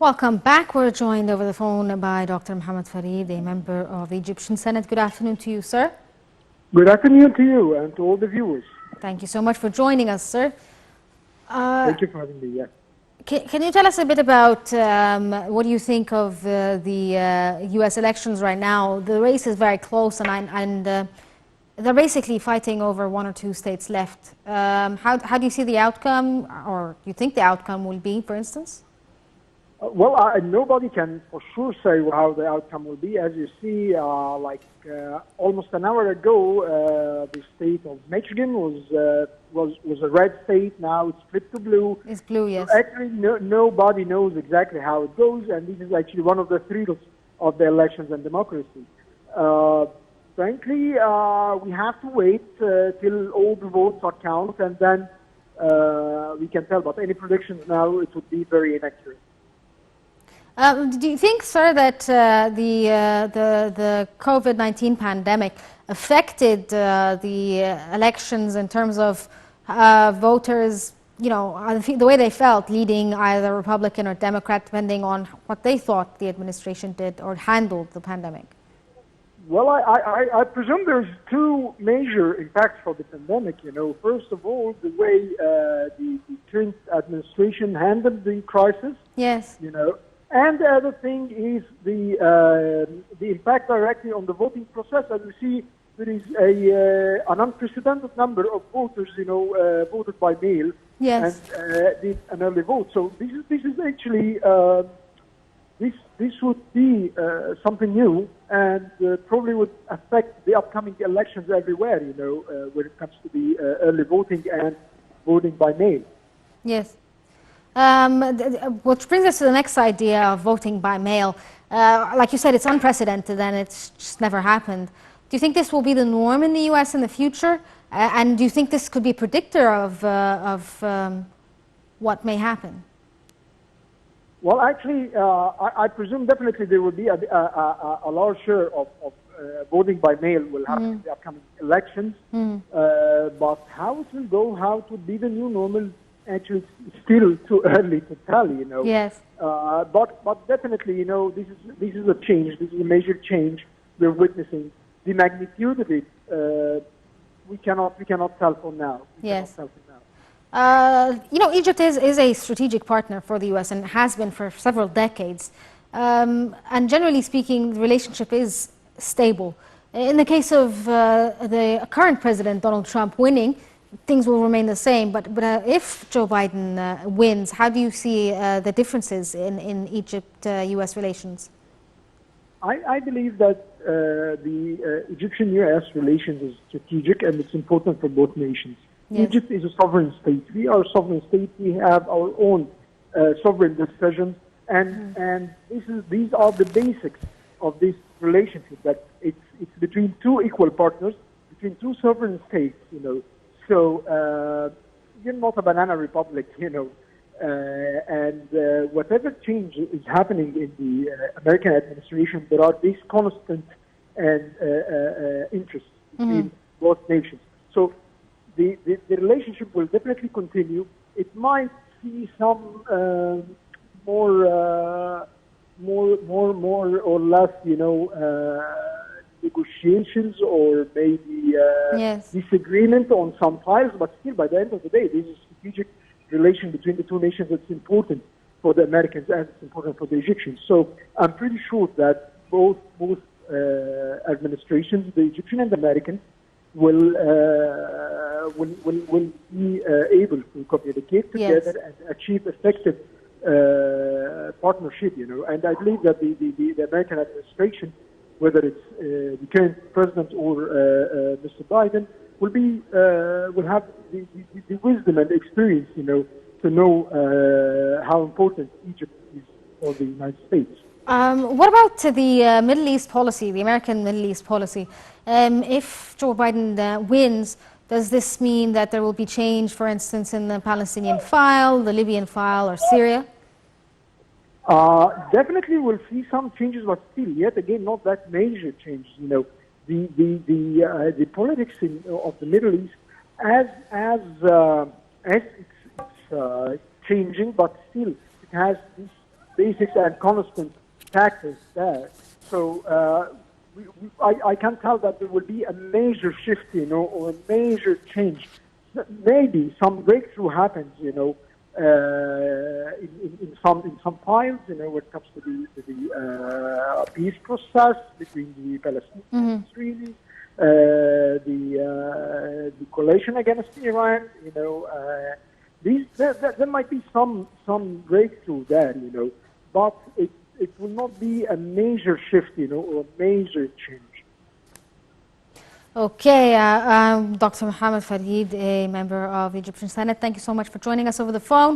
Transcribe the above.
Welcome back. We're joined over the phone by Dr. Mohamad Farid, a member of the Egyptian Senate. Good afternoon to you, sir. Good afternoon to you and to all the viewers. Thank you so much for joining us, sir. Thank you for having me. Yeah. Can you tell us a bit about what do you think of the U.S. elections right now? The race is very close, and they're basically fighting over one or two states left. How do you see the outcome, or do you think the outcome will be, for instance? Well, nobody can for sure say how the outcome will be. As you see, almost an hour ago, the state of Michigan was a red state. Now it's flipped to blue. It's blue, yes. So actually, nobody knows exactly how it goes, and this is actually one of the thrills of the elections and democracy. Frankly, we have to wait till all the votes are counted, and then we can tell. But any predictions now, it would be very inaccurate. Do you think, sir, that the COVID-19 pandemic affected the elections in terms of voters, the way they felt leading either Republican or Democrat, depending on what they thought the administration did or handled the pandemic? Well, I presume there's two major impacts for the pandemic. First of all, the way the current administration handled the crisis. Yes. And the other thing is the impact directly on the voting process. As you see, there is an unprecedented number of voters, voted by mail. Yes. And did an early vote. So this is actually this would be something new, and probably would affect the upcoming elections everywhere. When it comes to the early voting and voting by mail. Yes. Which brings us to the next idea of voting by mail. Like you said, it's unprecedented and it's just never happened. Do you think this will be the norm in the U.S. in the future? And do you think this could be a predictor of what may happen? Well, actually, I presume definitely there will be a large share of voting by mail will happen in the upcoming elections. But how it will go, how it will be the new normal, actually, it's still too early to tell, Yes. But definitely, this is a change. This is a major change we're witnessing. The magnitude of it, we cannot tell for now. Yes. Egypt is a strategic partner for the U.S. and has been for several decades. And generally speaking, the relationship is stable. In the case of the current president, Donald Trump, winning, things will remain the same, but if Joe Biden wins, how do you see the differences in Egypt-U.S. relations? I believe that the Egyptian-U.S. relations is strategic and it's important for both nations. Yes. Egypt is a sovereign state. We are a sovereign state. We have our own sovereign decisions, and these are the basics of this relationship. That it's between two equal partners, between two sovereign states. So you're not a banana republic, and whatever change is happening in the American administration, there are these constant and interests between both nations. So the relationship will definitely continue. It might see some more or less, negotiations or maybe disagreement on some files, but still, by the end of the day, this is a strategic relation between the two nations that's important for the Americans and it's important for the Egyptians. So I'm pretty sure that both administrations, the Egyptian and the American, will be able to communicate together and achieve effective partnership. And I believe that the American administration, whether it's the current president or Mr. Biden, will have the wisdom and experience, to know how important Egypt is for the United States. What about the Middle East policy, the American Middle East policy? If Joe Biden wins, does this mean that there will be change, for instance, in the Palestinian file, the Libyan file, or Syria? Definitely we'll see some changes, but still, yet again, not that major changes. The politics of the Middle East, as it's changing, but still it has this basics and constant factors there. So I can tell that there will be a major shift, or a major change. Maybe some breakthrough happens, in some files, when it comes to the peace process between the Palestinians and Israelis, the coalition against Iran, there might be some breakthrough there, but it will not be a major shift, or a major change. Okay, Dr. Mohamad Farid, a member of the Egyptian Senate, thank you so much for joining us over the phone.